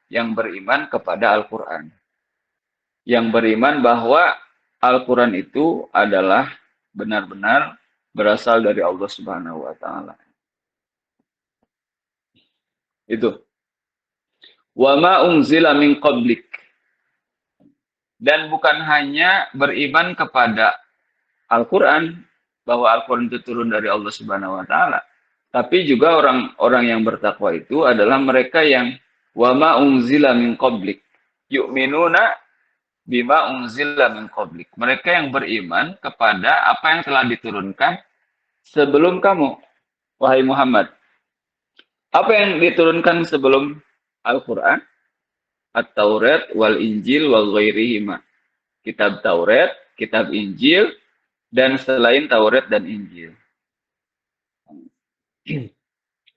yang beriman kepada Al-Quran. Yang beriman bahwa Al-Quran itu adalah benar-benar berasal dari Allah Subhanahu wa Ta'ala. Itu. Wa ma unzila min qablik. Dan bukan hanya beriman kepada Al-Quran, bahwa Al-Quran itu turun dari Allah Subhanahu wa Ta'ala, tapi juga orang-orang yang bertakwa itu adalah mereka yang wa ma unzila min qablik yu'minuna bima unzila min qablik. Mereka yang beriman kepada apa yang telah diturunkan sebelum kamu, wahai Muhammad. Apa yang diturunkan sebelum Al-Quran? At-Taurat wal Injil wal ghairihima. Kitab Taurat, kitab Injil, dan selain Taurat dan Injil.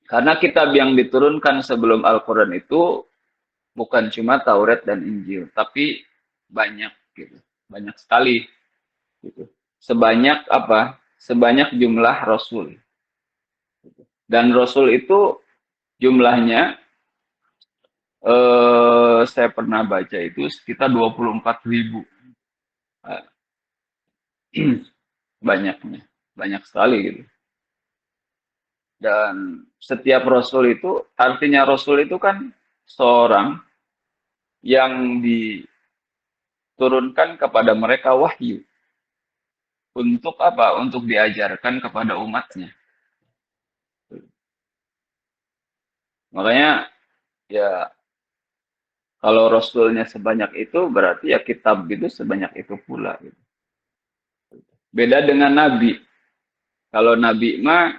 Karena kitab yang diturunkan sebelum Al-Quran itu bukan cuma Taurat dan Injil, tapi banyak gitu. Banyak sekali gitu. Sebanyak apa? Sebanyak jumlah rasul. Dan rasul itu jumlahnya saya pernah baca itu sekitar 24.000. Banyaknya, banyak sekali gitu. Dan setiap rasul itu, artinya rasul itu kan seorang yang diturunkan kepada mereka wahyu. Untuk apa? Untuk diajarkan kepada umatnya. Makanya ya kalau rasulnya sebanyak itu berarti ya kitab itu sebanyak itu pula. Gitu. Beda dengan nabi. Kalau nabi mah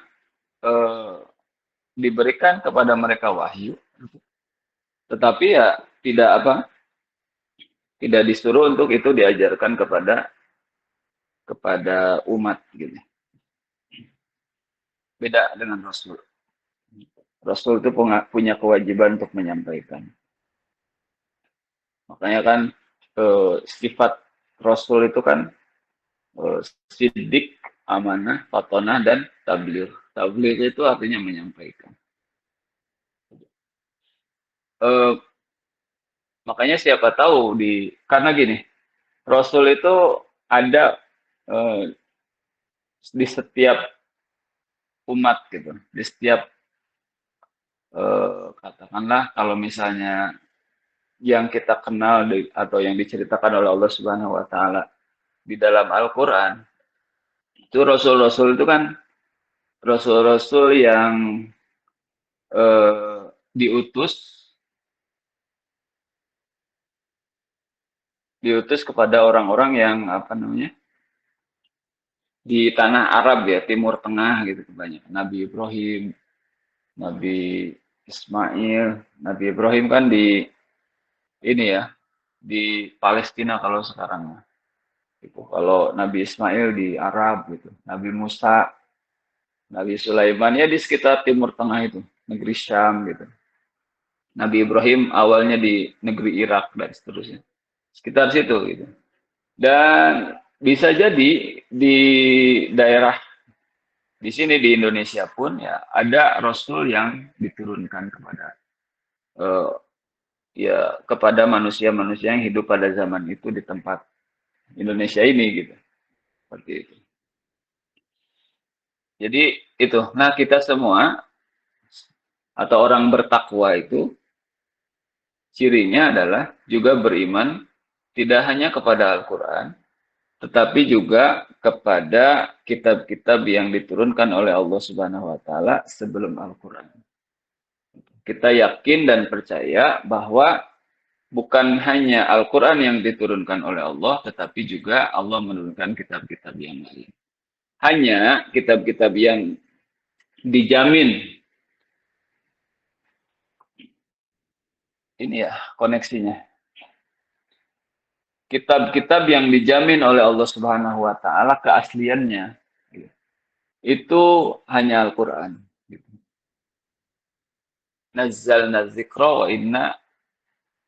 diberikan kepada mereka wahyu, tetapi ya tidak apa, tidak disuruh untuk itu diajarkan kepada umat gitu. Beda dengan rasul. Rasul itu punya kewajiban untuk menyampaikan. Makanya kan sifat rasul itu kan sidik, amanah, fatonah, dan tabligh. Tabligh itu artinya menyampaikan. Makanya siapa tahu karena gini, rasul itu ada di setiap umat gitu, di setiap katakanlah kalau misalnya yang kita kenal atau yang diceritakan oleh Allah Subhanahu wa Ta'ala di dalam Al-Quran, itu rasul-rasul itu kan rasul-rasul yang diutus kepada orang-orang yang apa namanya di tanah Arab ya, Timur Tengah gitu kebanyakan. Nabi Ibrahim, Nabi Ismail, Nabi Ibrahim kan di ini ya, di Palestina kalau sekarang. Gitu. Kalau Nabi Ismail di Arab gitu, Nabi Musa, Nabi Sulaiman ya di sekitar Timur Tengah itu, negeri Syam gitu. Nabi Ibrahim awalnya di negeri Irak dan seterusnya. Sekitar situ gitu. Dan bisa jadi di daerah di sini di Indonesia pun ya ada rasul yang diturunkan kepada manusia-manusia yang hidup pada zaman itu di tempat Indonesia ini gitu. Seperti itu. Jadi itu. Nah, kita semua atau orang bertakwa itu cirinya adalah juga beriman tidak hanya kepada Al-Quran, tetapi juga kepada kitab-kitab yang diturunkan oleh Allah Subhanahu wa Ta'ala sebelum Al-Quran. Kita yakin dan percaya bahwa bukan hanya Al-Quran yang diturunkan oleh Allah, tetapi juga Allah menurunkan kitab-kitab yang lain. Hanya kitab-kitab yang dijamin, ini ya koneksinya, kitab-kitab yang dijamin oleh Allah Subhanahu wa Ta'ala keasliannya, itu hanya Al-Quran. Nazzalna dzikra wa inna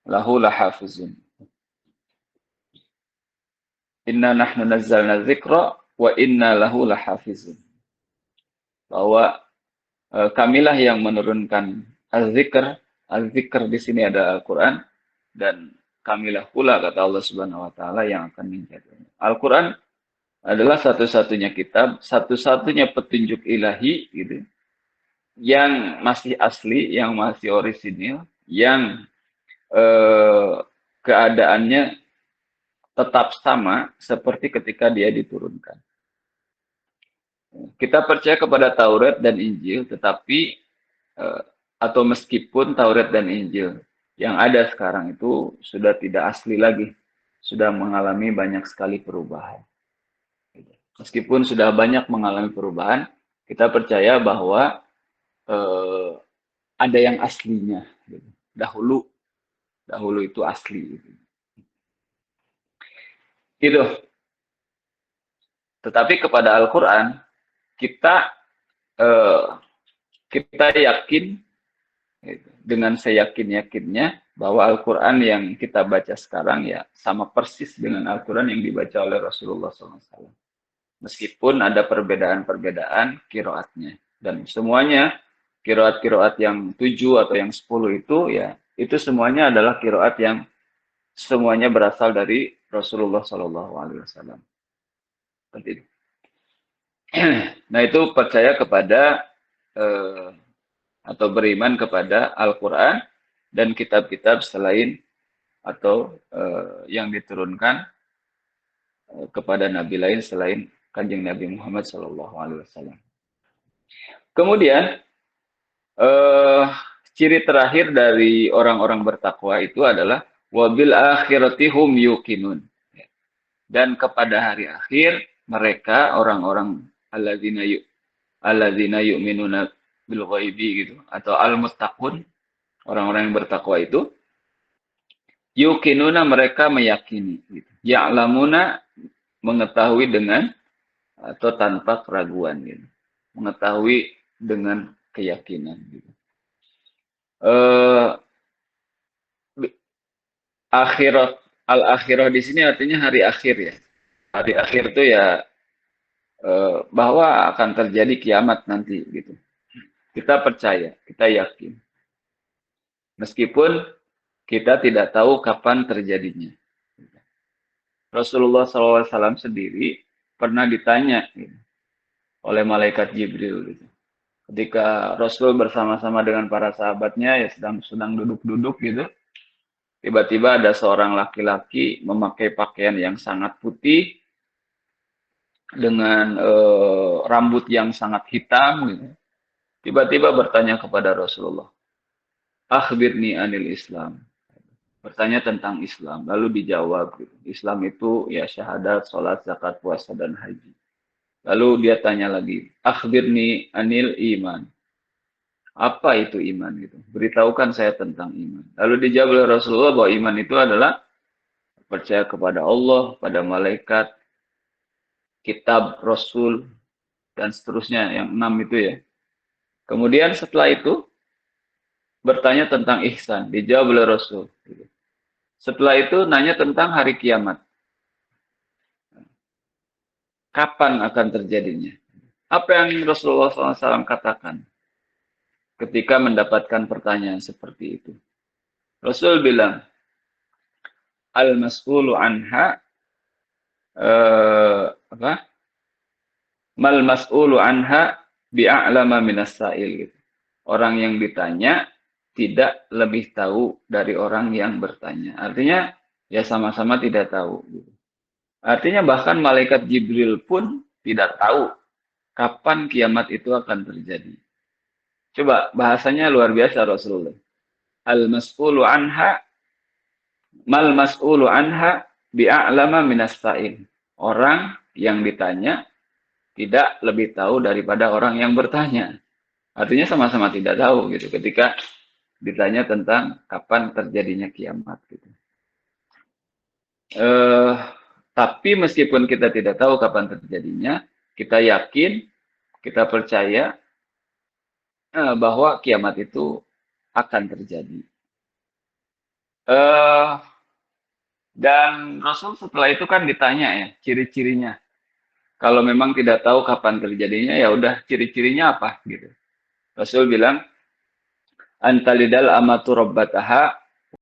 lahu lahafizun. Inna nahnu nazzalna dzikra wa inna lahu lahafizun. Bahwa kamilah yang menurunkan az-zikr, Al-Dzikr di sini ada Al-Quran, dan kamilah pula kata Allah Subhanahu wa taala yang akan menjaganya. Al-Quran adalah satu-satunya kitab, satu-satunya petunjuk ilahi gitu, yang masih asli, yang masih orisinil, yang eh, keadaannya tetap sama seperti ketika dia diturunkan. Kita percaya kepada Taurat dan Injil, tetapi atau meskipun Taurat dan Injil yang ada sekarang itu sudah tidak asli lagi, sudah mengalami banyak sekali perubahan. Meskipun sudah banyak mengalami perubahan, kita percaya bahwa eh, ada yang aslinya. Dahulu, dahulu itu asli. Gitu. Tetapi kepada Al-Quran kita eh, kita yakin dengan seyakin-yakinnya bahwa Al-Quran yang kita baca sekarang ya sama persis dengan Al-Quran yang dibaca oleh Rasulullah SAW. Meskipun ada perbedaan-perbedaan kiroatnya. Dan semuanya kiroat-kiroat yang 7 atau yang 10 itu ya itu semuanya adalah kiroat yang semuanya berasal dari Rasulullah SAW. Seperti itu. Nah itu percaya kepada atau beriman kepada Al-Quran dan kitab-kitab selain atau yang diturunkan kepada nabi lain selain Kanjeng Nabi Muhammad SAW. Kemudian ciri terakhir dari orang-orang bertakwa itu adalah wabil akhirati hum yuqinun. Dan kepada hari akhir mereka orang-orang alladzina yu'minuna bil ghaibi gitu atau al-muttaqun, orang-orang yang bertakwa itu yuqinuna mereka meyakini gitu. Ya'lamuna mengetahui dengan atau tanpa keraguan gitu. Mengetahui dengan keyakinan gitu. Akhirat al-akhirah di sini artinya hari akhir ya. Hari akhir itu ya bahwa akan terjadi kiamat nanti gitu. Kita percaya, kita yakin. Meskipun kita tidak tahu kapan terjadinya. Rasulullah SAW sendiri pernah ditanya gitu, oleh malaikat Jibril gitu. Ketika Rasul bersama-sama dengan para sahabatnya ya sedang duduk-duduk gitu, tiba-tiba ada seorang laki-laki memakai pakaian yang sangat putih dengan rambut yang sangat hitam gitu. Tiba-tiba bertanya kepada Rasulullah, "Akhbirni anil Islam." Bertanya tentang Islam, lalu dijawab gitu. Islam itu ya syahadat, sholat, zakat, puasa, dan haji. Lalu dia tanya lagi, "Akhbirni anil iman." Apa itu iman gitu? Beritahukan saya tentang iman. Lalu dijawab oleh Rasulullah bahwa iman itu adalah percaya kepada Allah, pada malaikat, kitab, Rasul, dan seterusnya, yang 6 itu ya. Kemudian setelah itu, bertanya tentang ihsan, dijawab oleh Rasul. Setelah itu, nanya tentang hari kiamat. Kapan akan terjadinya? Apa yang Rasulullah SAW katakan ketika mendapatkan pertanyaan seperti itu? Rasul bilang, al-mas'ulu anha, apa? Mal mas'ulu anha bi'a'lama minas sa'il gitu. Orang yang ditanya tidak lebih tahu dari orang yang bertanya. Artinya ya sama-sama tidak tahu gitu. Artinya bahkan malaikat Jibril pun tidak tahu kapan kiamat itu akan terjadi. Coba bahasanya luar biasa Rasulullah. Al-mas'ulu anha mal mas'ulu anha bi'a'lama minas sa'il. Orang yang ditanya tidak lebih tahu daripada orang yang bertanya. Artinya sama-sama tidak tahu gitu ketika ditanya tentang kapan terjadinya kiamat gitu. Tapi meskipun kita tidak tahu kapan terjadinya, kita yakin, kita percaya bahwa kiamat itu akan terjadi. Dan Rasul setelah itu kan ditanya ya ciri-cirinya. Kalau memang tidak tahu kapan terjadinya, ya udah ciri-cirinya apa gitu. Rasul bilang, antalidal amatu rabbataha